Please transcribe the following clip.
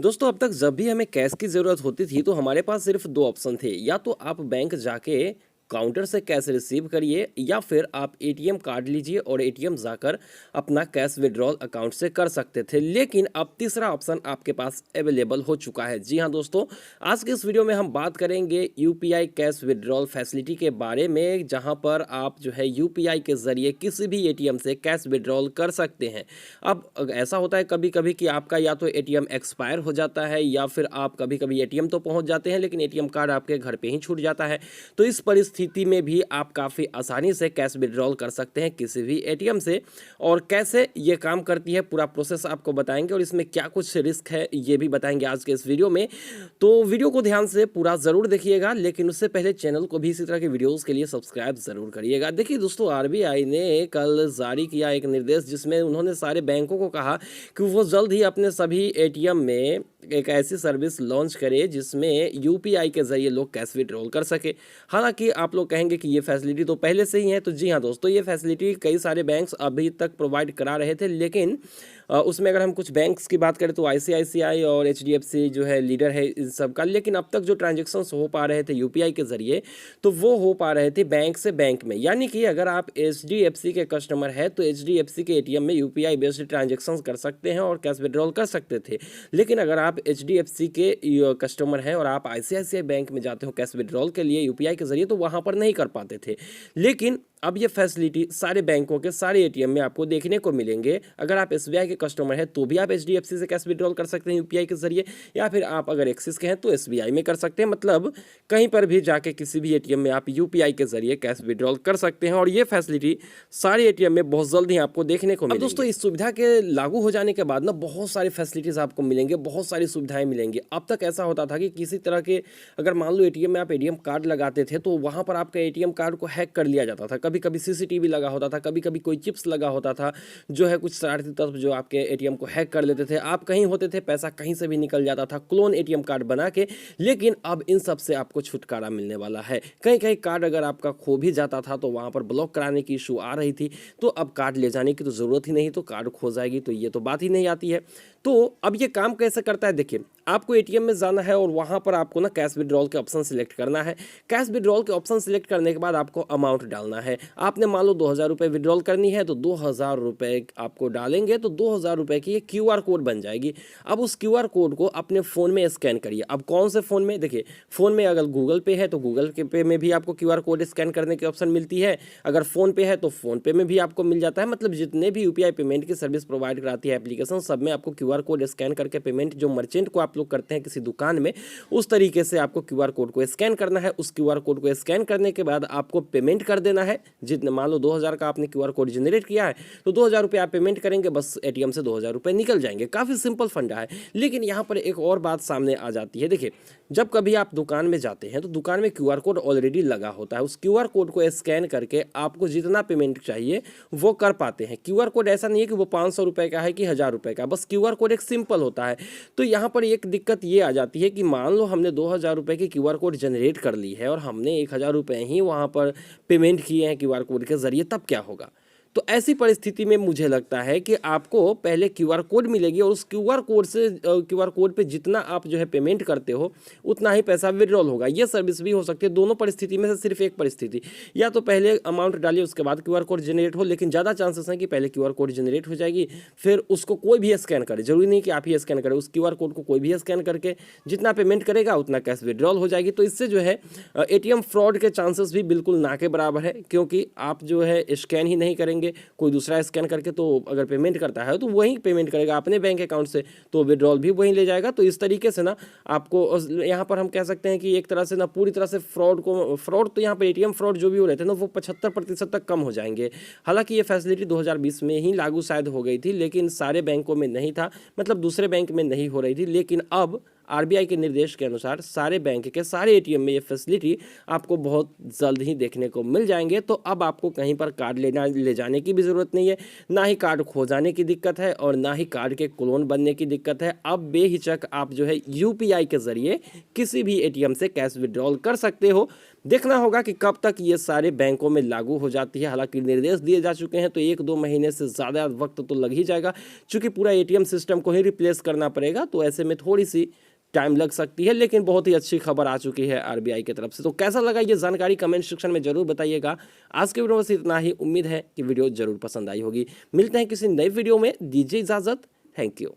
दोस्तों अब तक जब भी हमें कैश की ज़रूरत होती थी तो हमारे पास सिर्फ दो ऑप्शन थे। या तो आप बैंक जाके काउंटर से कैश रिसीव करिए या फिर आप एटीएम कार्ड लीजिए और एटीएम जाकर अपना कैश विड्रॉल अकाउंट से कर सकते थे। लेकिन अब तीसरा ऑप्शन आपके पास अवेलेबल हो चुका है। जी हाँ दोस्तों, आज के इस वीडियो में हम बात करेंगे यूपीआई कैश विड्रॉल फैसिलिटी के बारे में, जहां पर आप जो है यूपीआई के ज़रिए किसी भी एटीएम से कैश विड्रॉल कर सकते हैं। अब ऐसा होता है कभी कभी कि आपका या तो एटीएम एक्सपायर हो जाता है या फिर आप कभी कभी एटीएम तो पहुंच जाते हैं लेकिन एटीएम कार्ड आपके घर पे ही छूट जाता है। तो इस परिस्थिति में भी आप काफ़ी आसानी से कैश विड्रॉल कर सकते हैं किसी भी एटीएम से। और कैसे ये काम करती है पूरा प्रोसेस आपको बताएंगे और इसमें क्या कुछ रिस्क है ये भी बताएंगे आज के इस वीडियो में। तो वीडियो को ध्यान से पूरा ज़रूर देखिएगा, लेकिन उससे पहले चैनल को भी इसी तरह के वीडियोज़ के लिए सब्सक्राइब ज़रूर करिएगा। देखिए दोस्तों, आरबीआई ने कल जारी किया एक निर्देश जिसमें उन्होंने सारे बैंकों को कहा कि वो जल्द ही अपने सभी एटीएम में एक ऐसी सर्विस लॉन्च करे जिसमें यूपीआई के जरिए लोग कैश विड्रॉल कर सके। हालांकि आप लोग कहेंगे कि ये फैसिलिटी तो पहले से ही है, तो जी हाँ दोस्तों, ये फैसिलिटी कई सारे बैंक्स अभी तक प्रोवाइड करा रहे थे। लेकिन उसमें अगर हम कुछ बैंक्स की बात करें तो आईसीआईसीआई और एचडीएफसी जो है लीडर है इन सब का। लेकिन अब तक जो ट्रांजेक्शन्स हो पा रहे थे यूपीआई के जरिए तो वो हो पा रहे थे बैंक से बैंक में। यानी कि अगर आप एचडीएफसी के कस्टमर है तो एचडीएफसी के एटीएम में यूपीआई बेस्ड ट्रांजेक्शन्स कर सकते हैं और कैश विड्रॉल कर सकते थे। लेकिन अगर आप एचडीएफसी के कस्टमर हैं और आप आईसीआईसीआई बैंक में जाते हो कैश विड्रॉल के लिए यूपीआई के जरिए तो वहाँ पर नहीं कर पाते थे। लेकिन अब ये फैसिलिटी सारे बैंकों के सारे एटीएम में आपको देखने को मिलेंगे। अगर आप एसबीआई के कस्टमर हैं तो भी आप एचडीएफसी से कैश विड्रॉल कर सकते हैं यूपीआई के जरिए, या फिर आप अगर एक्सिस के हैं तो एसबीआई में कर सकते हैं। मतलब कहीं पर भी जाके किसी भी एटीएम में आप यूपीआई के जरिए कैश विड्रॉल कर सकते हैं और ये फैसिलिटी सारे एटीएम में बहुत जल्द ही आपको देखने को मिलेगी। दोस्तों, इस सुविधा के लागू हो जाने के बाद ना बहुत सारी फैसिलिटीज़ आपको मिलेंगे, बहुत सारी सुविधाएं मिलेंगी। अब तक ऐसा होता था कि किसी तरह के अगर मान लो एटीएम में आप एटीएम कार्ड लगाते थे तो वहाँ पर आपका एटीएम कार्ड को हैक कर लिया जाता था। कभी कभी सीसीटीवी लगा होता था, कभी कभी कोई चिप्स लगा होता था जो है कुछ शरारती तत्व जो आपके एटीएम को हैक कर लेते थे। आप कहीं होते थे, पैसा कहीं से भी निकल जाता था क्लोन एटीएम कार्ड बना के। लेकिन अब इन सब से आपको छुटकारा मिलने वाला है। कहीं कहीं कार्ड अगर आपका खो भी जाता था तो वहाँ पर ब्लॉक कराने की इशू आ रही थी, तो अब कार्ड ले जाने की तो ज़रूरत ही नहीं, तो कार्ड खो जाएगी तो ये तो बात ही नहीं आती है। तो अब ये काम कैसे करता है, देखिए आपको एटीएम में जाना है और वहाँ पर आपको ना कैश विड्रॉल के ऑप्शन सिलेक्ट करना है। कैश विड्रॉल के ऑप्शन सिलेक्ट करने के बाद आपको अमाउंट डालना है। आपने मान लो 2000 रुपये विड्रॉल करनी है तो 2000 रुपये आपको डालेंगे तो 2000 रुपये की एक क्यूआर कोड बन जाएगी। अब उस क्यूआर कोड को अपने फ़ोन में स्कैन करिए। अब कौन से फ़ोन में, देखिए फ़ोन में अगर गूगल पे है तो गूगल के पे में भी आपको क्यूआर कोड स्कैन करने की ऑप्शन मिलती है। अगर फ़ोन पे है तो फ़ोन पे में भी आपको मिल जाता है। मतलब जितने भी यूपीआई पेमेंट की सर्विस प्रोवाइड कराती है एप्लीकेशन, सब में आपको क्यूआर कोड स्कैन करके पेमेंट जो मर्चेंट को आप लोग करते हैं किसी दुकान में, उस तरीके से आपको क्यूआर कोड को स्कैन करना है। उस क्यूआर कोड को स्कैन करने के बाद आपको पेमेंट कर देना है। जितने मान लो 2000 का आपने क्यूआर कोड जनरेट किया है तो 2000 रुपये आप पेमेंट करेंगे, बस एटीएम से 2000 रुपये निकल जाएंगे। काफ़ी सिंपल फंडा है। लेकिन यहाँ पर एक और बात सामने आ जाती है। देखिए जब कभी आप दुकान में जाते हैं तो दुकान में क्यूआर कोड ऑलरेडी लगा होता है। उस क्यूआर कोड को स्कैन करके आपको जितना पेमेंट चाहिए वो कर पाते हैं। क्यूआर कोड ऐसा नहीं है कि वो 500 रुपये का है कि 1000 रुपये का, बस क्यूआर कोड एक सिंपल होता है। तो यहाँ पर एक दिक्कत ये आ जाती है कि मान लो हमने 2000 रुपये की क्यूआर कोड जनरेट कर ली है और हमने 1000 रुपये ही वहाँ पर पेमेंट किए हैं क्यूआर कोड के ज़रिए, तब क्या होगा? तो ऐसी परिस्थिति में मुझे लगता है कि आपको पहले क्यूआर कोड मिलेगी और उस क्यूआर कोड से क्यूआर कोड पे जितना आप जो है पेमेंट करते हो उतना ही पैसा विड्रॉल होगा। ये सर्विस भी हो सकती है। दोनों परिस्थिति में से सिर्फ एक परिस्थिति, या तो पहले अमाउंट डालिए उसके बाद क्यूआर कोड जनरेट हो। लेकिन ज़्यादा चांसेस हैं कि पहले क्यूआर कोड जनरेट हो जाएगी, फिर उसको कोई भी स्कैन करे, जरूरी नहीं कि आप ही स्कैन करें, उस क्यूआर कोड को कोई भी स्कैन करके जितना पेमेंट करेगा उतना कैश विड्रॉल हो जाएगी। तो इससे जो है एटीएम फ्रॉड के चांसेस भी बिल्कुल ना के बराबर है, क्योंकि आप जो है स्कैन ही नहीं करेंगे, कोई दूसरा स्कैन करके तो अगर पेमेंट करता है तो वही पेमेंट करेगा अपने बैंक अकाउंट से, तो विड्रॉल भी वही ले जाएगा। तो इस तरीके से ना आपको यहाँ पर हम कह सकते हैं कि एक तरह से ना पूरी तरह से फ्रॉड तो यहाँ पर एटीएम फ्रॉड जो भी हो रहे थे ना वो 75% तक कम हो जाएंगे। हालांकि ये फैसिलिटी 2020 में ही लागू शायद हो गई थी, लेकिन सारे बैंकों में नहीं था, मतलब दूसरे बैंक में नहीं हो रही थी। लेकिन अब आरबीआई के निर्देश के अनुसार सारे बैंक के सारे एटीएम में ये फैसिलिटी आपको बहुत जल्द ही देखने को मिल जाएंगे। तो अब आपको कहीं पर कार्ड ले जाने की भी ज़रूरत नहीं है, ना ही कार्ड खो जाने की दिक्कत है और ना ही कार्ड के क्लोन बनने की दिक्कत है। अब बेहिचक आप जो है यूपीआई के ज़रिए किसी भी एटीएम से कैश विड्रॉल कर सकते हो। देखना होगा कि कब तक ये सारे बैंकों में लागू हो जाती है। हालांकि निर्देश दिए जा चुके हैं तो 1-2 महीने से ज़्यादा वक्त तो लग ही जाएगा, क्योंकि पूरा एटीएम सिस्टम को ही रिप्लेस करना पड़ेगा। तो ऐसे में थोड़ी सी टाइम लग सकती है, लेकिन बहुत ही अच्छी खबर आ चुकी है आरबीआई की तरफ से। तो कैसा लगा ये जानकारी कमेंट सेक्शन में जरूर बताइएगा। आज के वीडियो में बस इतना ही। उम्मीद है कि वीडियो जरूर पसंद आई होगी। मिलते हैं किसी नई वीडियो में, दीजिए इजाज़त। Thank you.